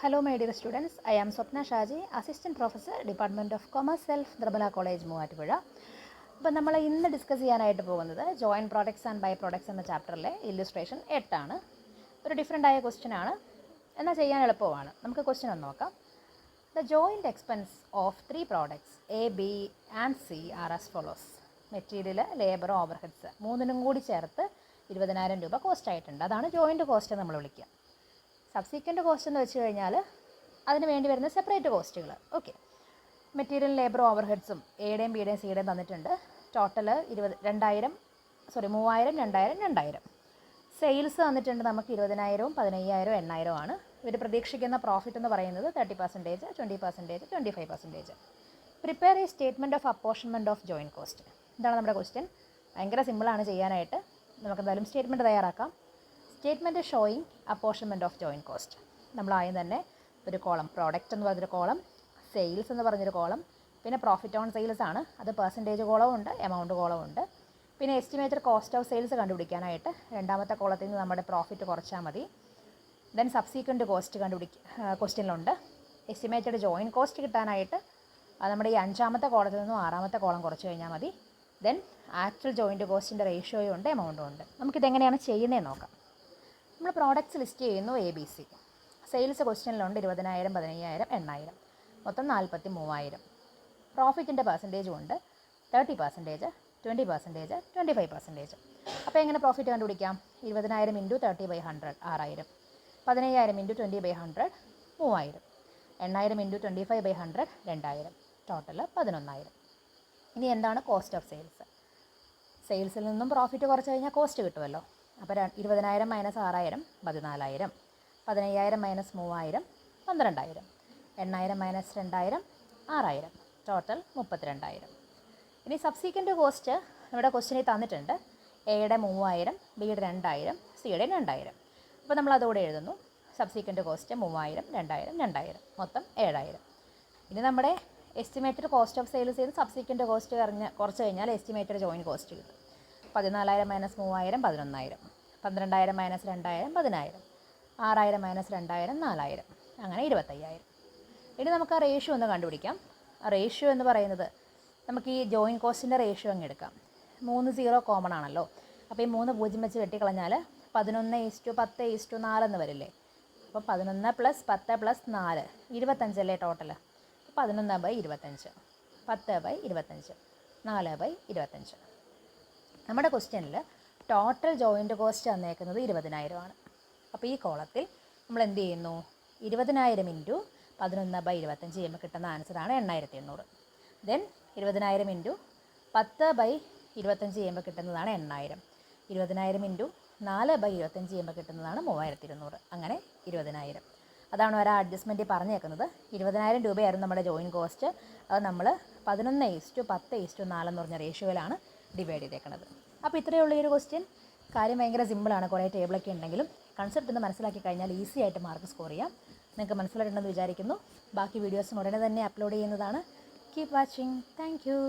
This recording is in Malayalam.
Hello my dear students, I am Swapna Shaji, Assistant Professor, Department of Commerce, Self, Drabala College, Muvattupuzha. അപ്പോൾ നമ്മൾ ഇന്ന് ഡിസ്കസ് ചെയ്യാനായിട്ട് പോകുന്നത് joint products and by products എന്ന ചാപ്റ്ററിലെ ഇല്ലുസ്ട്രേഷൻ 8 ആണ്. ഒരു ഡിഫറെൻ്റ് ആയ ക്വസ്റ്റ്യൻ ആണ്, എന്നാൽ ചെയ്യാൻ എളുപ്പമാണ്. നമുക്ക് ക്വസ്റ്റ്യൻ ഒന്ന് നോക്കാം. The joint expense of 3 products A B and C are as follows. Material, labour, overheads മൂന്നിനും കൂടി ചേർത്ത് 20,000 രൂപ കോസ്റ്റ് ആയിട്ടുണ്ട്. അതാണ് ജോയിൻറ്റ് കോസ്റ്റ് നമ്മൾ വിളിക്കുക. സബ്സീക്വൻറ്റ് കോസ്റ്റ് എന്ന് വെച്ച് കഴിഞ്ഞാൽ അതിന് വേണ്ടി വരുന്ന സെപ്പറേറ്റ് കോസ്റ്റുകൾ. ഓക്കെ, മെറ്റീരിയൽ, ലേബർ, ഓവർഹെഡ്സും എയുടെയും ബിയുടെയും സിയുടെയും തന്നിട്ടുണ്ട്. ടോട്ടൽ 3,000, 2,000. സെയിൽസ് തന്നിട്ടുണ്ട് നമുക്ക് 20,000, 15,000, 8,000 ആണ്. ഇവർ പ്രതീക്ഷിക്കുന്ന പ്രോഫിറ്റ് എന്ന് പറയുന്നത് 30%, 20%, 25%. Prepare a statement of apportionment of joint cost. ഇതാണ് നമ്മുടെ ക്വസ്റ്റ്യൻ. ഭയങ്കര സിമ്പിളാണ് ചെയ്യാനായിട്ട്. നമുക്ക് എന്തായാലും സ്റ്റേറ്റ്മെൻറ്റ് തയ്യാറാക്കാം. Statement showing apportionment of joint cost. നമ്മൾ ആദ്യം തന്നെ ഒരു കോളം, പ്രോഡക്റ്റ് എന്ന് പറഞ്ഞൊരു കോളം, സെയിൽസ് എന്ന് പറഞ്ഞൊരു കോളം, പിന്നെ പ്രോഫിറ്റ് ഓൺ സെയിൽസ് ആണ്. അത് പെർസെൻറ്റേജ് കോളവും ഉണ്ട്, എമൗണ്ട് കോളവും ഉണ്ട്. പിന്നെ എസ്റ്റിമേറ്റഡ് കോസ്റ്റ് ഓഫ് സെയിൽസ് കണ്ടുപിടിക്കാനായിട്ട് രണ്ടാമത്തെ കോളത്തിൽ നിന്ന് നമ്മുടെ പ്രോഫിറ്റ് കുറച്ചാൽ മതി. ദെൻ സബ്സീക്വൻറ്റ് കോസ്റ്റ് ക്വസ്റ്റ്യനിലുണ്ട്. എസ്റ്റിമേറ്റഡ് ജോയിൻറ്റ് കോസ്റ്റ് കിട്ടാനായിട്ട് അത് നമ്മുടെ ഈ അഞ്ചാമത്തെ കോളത്തിൽ നിന്നും ആറാമത്തെ കോളം കുറച്ച് കഴിഞ്ഞാൽ മതി. ദെൻ ആക്ച്വൽ ജോയിൻറ്റ് കോസ്റ്റിൻ്റെ റേഷ്യോയും ഉണ്ട്, എമൗണ്ടും ഉണ്ട്. നമുക്കിതെങ്ങനെയാണ് ചെയ്യുന്നതെന്ന് നോക്കാം. നമ്മൾ പ്രോഡക്റ്റ്സ് ലിസ്റ്റ് ചെയ്യുന്നു എ ബി സി. സെയിൽസ് ക്വസ്റ്റ്യനിലുണ്ട് 20,000, 15,000, 8,000, മൊത്തം 43,000. പ്രോഫിറ്റിൻ്റെ പെർസെൻറ്റേജും ഉണ്ട്, 30%, 20%, 25%. അപ്പോൾ എങ്ങനെ പ്രോഫിറ്റ് കണ്ടുപിടിക്കാം? 20,000 ഇൻറ്റു 30/100 6,000, 15,000 ഇൻറ്റു 20/100 3,000, 8,000 ഇൻറ്റു 25/100 2,000, ടോട്ടൽ 11,000. ഇനി എന്താണ് കോസ്റ്റ് ഓഫ് സെയിൽസ്? സെയിൽസിൽ നിന്നും പ്രോഫിറ്റ് കുറച്ച് കഴിഞ്ഞാൽ കോസ്റ്റ് കിട്ടുമല്ലോ. അപ്പോൾ 20,000 മൈനസ് 6,000 14,000, 15,000 മൈനസ് 3,000 12,000, 8,000 മൈനസ് 2,000 6,000, ടോട്ടൽ 32,000. ഇനി സബ്സീക്വൻറ്റ് കോസ്റ്റ് ഇവിടെ ക്വസ്റ്റ്യനിൽ തന്നിട്ടുണ്ട്. എയുടെ 3,000, ബിയുടെ 2,000, സിയുടെ 2,000. അപ്പോൾ നമ്മൾ അതോടെ എഴുതുന്നു. സബ്സീക്വൻറ്റ് കോസ്റ്റ് 3,000, 2,000, 2,000, മൊത്തം 7,000. ഇനി നമ്മുടെ എസ്റ്റിമേറ്റഡ് കോസ്റ്റ് ഓഫ് സെയിൽസ് ചെയ്ത് സബ്സീക്വൻറ്റ് കോസ്റ്റ് കുറച്ച് കഴിഞ്ഞാൽ എസ്റ്റിമേറ്റഡ് ജോയിൻറ്റ് കോസ്റ്റ് കിട്ടും. 14,000 മൈനസ് 3,000 11,000, 12,000 മൈനസ് 2,000 10,000, 6,000 മൈനസ് 2,000 4,000, അങ്ങനെ 25,000. ഇനി നമുക്ക് ആ റേഷ്യോ ഒന്ന് കണ്ടുപിടിക്കാം. ആ റേഷ്യോ എന്ന് പറയുന്നത് നമുക്ക് ഈ ജോയിൻറ്റ് കോസ്റ്റിൻ്റെ റേഷ്യോ അങ്ങ് എടുക്കാം. 3 0 കോമൺ ആണല്ലോ. അപ്പോൾ ഈ 3 0 വെച്ച് വെട്ടിക്കളഞ്ഞാൽ 11:10:4 എന്ന് വരില്ലേ. അപ്പോൾ 11 + 10 + 4 25 അല്ലേ ടോട്ടൽ. 11/25, 10/25, 4/25. നമ്മുടെ ക്വസ്റ്റ്യനിൽ ടോട്ടൽ ജോയിൻറ്റ് കോസ്റ്റ് തന്നേക്കുന്നത് 20,000 ആണ്. അപ്പോൾ ഈ കോളത്തിൽ നമ്മൾ എന്ത് ചെയ്യുന്നു? 20,000 ഇൻറ്റു 11/25 ചെയ്യുമ്പോൾ കിട്ടുന്ന ആൻസറാണ് 8,800. ദെൻ 20,000 ഇൻറ്റു 10/25 ചെയ്യുമ്പോൾ കിട്ടുന്നതാണ് 8,000. 20,000 ഇൻറ്റു 4/25 ചെയ്യുമ്പോൾ കിട്ടുന്നതാണ് 3,200. അങ്ങനെ 20,000. അതാണ് ഒരു അഡ്ജസ്റ്റ്മെൻറ്റ് പറഞ്ഞേക്കുന്നത്. 20,000 രൂപയായിരുന്നു നമ്മുടെ ജോയിൻറ്റ് കോസ്റ്റ്. അത് നമ്മൾ 11:10:4 എന്ന് പറഞ്ഞ റേഷ്യോയിലാണ് ഡിവൈഡ് ചെയ്തേക്കുന്നത്. അപ്പോൾ ഇത്രയേ ഉള്ളൂ ഈ ഒരു ക്വസ്റ്റ്യൻ. കാര്യം ഭയങ്കര സിമ്പിളാണ്. കുറേ ടേബിളൊക്കെ ഉണ്ടെങ്കിലും കൺസെപ്റ്റ് ഒന്ന് മനസ്സിലാക്കി കഴിഞ്ഞാൽ ഈസി ആയിട്ട് മാർക്ക് സ്കോർ ചെയ്യാം. നിങ്ങൾക്ക് മനസ്സിലായിട്ടുണ്ടെന്ന് വിചാരിക്കുന്നു. ബാക്കി വീഡിയോസും ഉടനെ തന്നെ അപ്ലോഡ് ചെയ്യുന്നതാണ്. Keep watching. Thank you.